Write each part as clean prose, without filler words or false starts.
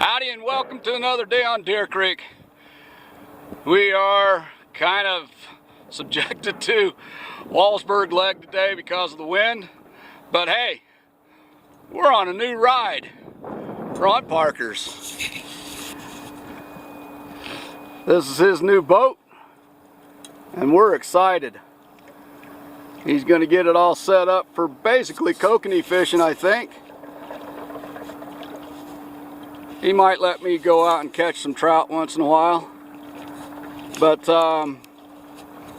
Howdy and welcome to another day on Deer Creek. We are kind of subjected to Wallsburg leg today because of the wind, but hey, we're on a new ride. We're on Parker's. This is his new boat and we're excited. He's going to get it all set up for basically kokanee fishing, I think. He might let me go out and catch some trout once in a while. But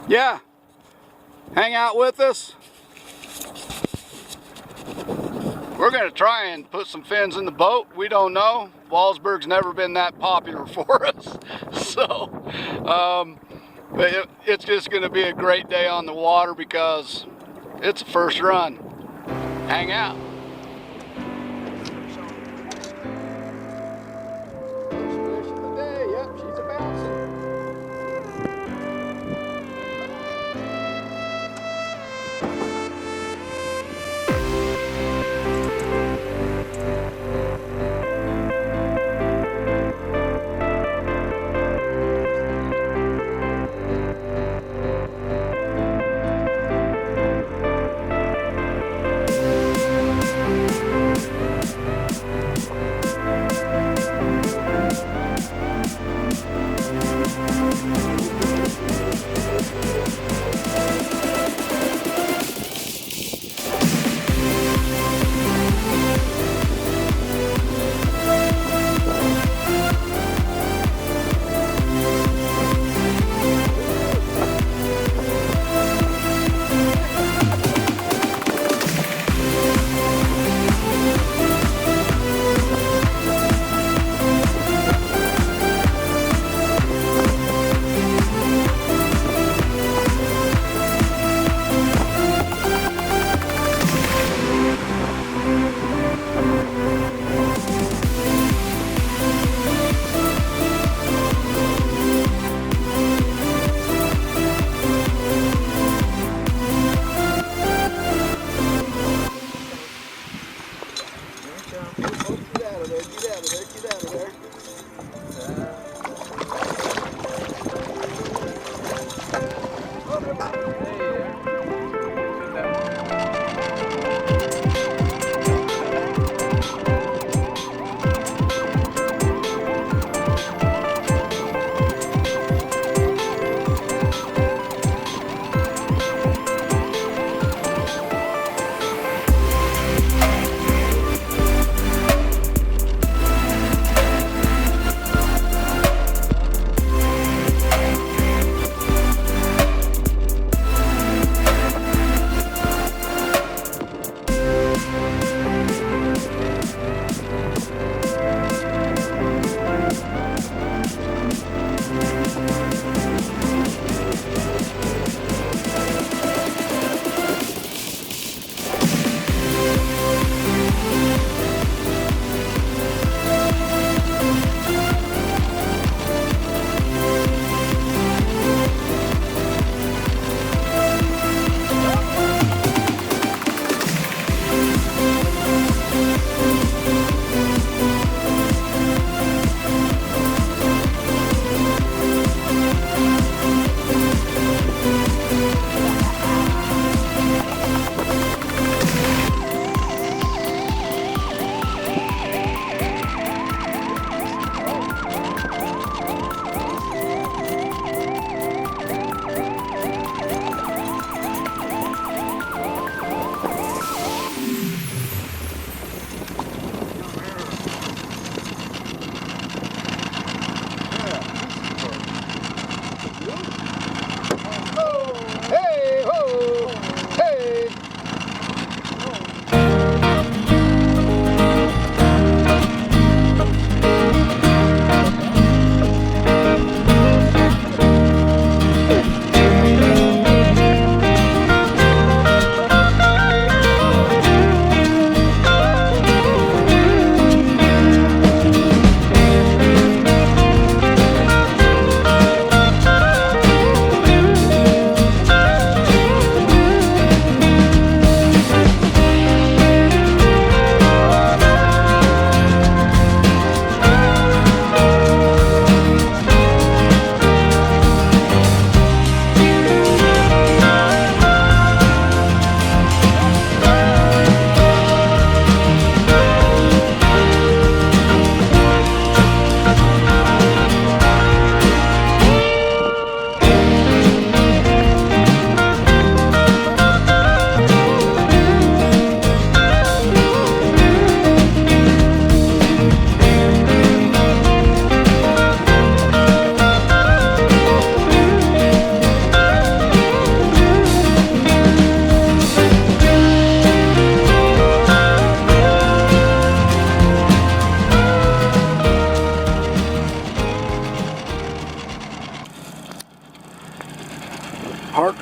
yeah, hang out with us. We're going to try and put some fins in the boat. We don't know. Wallsburg's never been that popular for us. So, but it's just going to be a great day on the water because it's a first run. Hang out.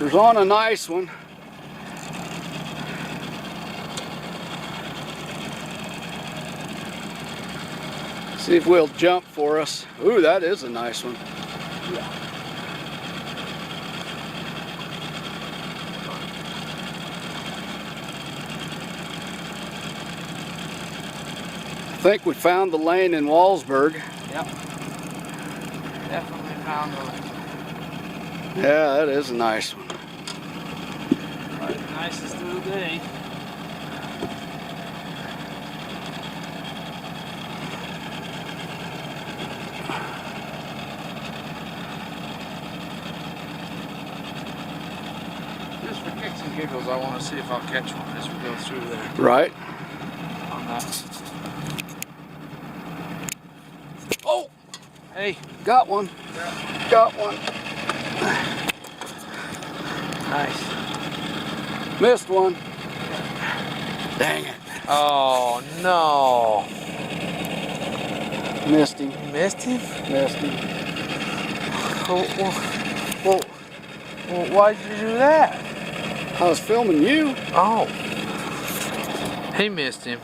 Sucker's on a nice one. See if we'll jump for us. Ooh, that is a nice one. Yeah. I think we found the lane in Walsburg. Yep. Definitely found the lane. Yeah, that is a nice one. Right, nicest of the day. Just for kicks and giggles, I want to see if I'll catch one as we go through there. Right. On that. Oh, Hey, got one. yeah. Got one. Nice. Missed one. Dang it. Oh no. Missed him. You missed him? Missed him. Well, why'd you do that? I was filming you. Oh. He missed him.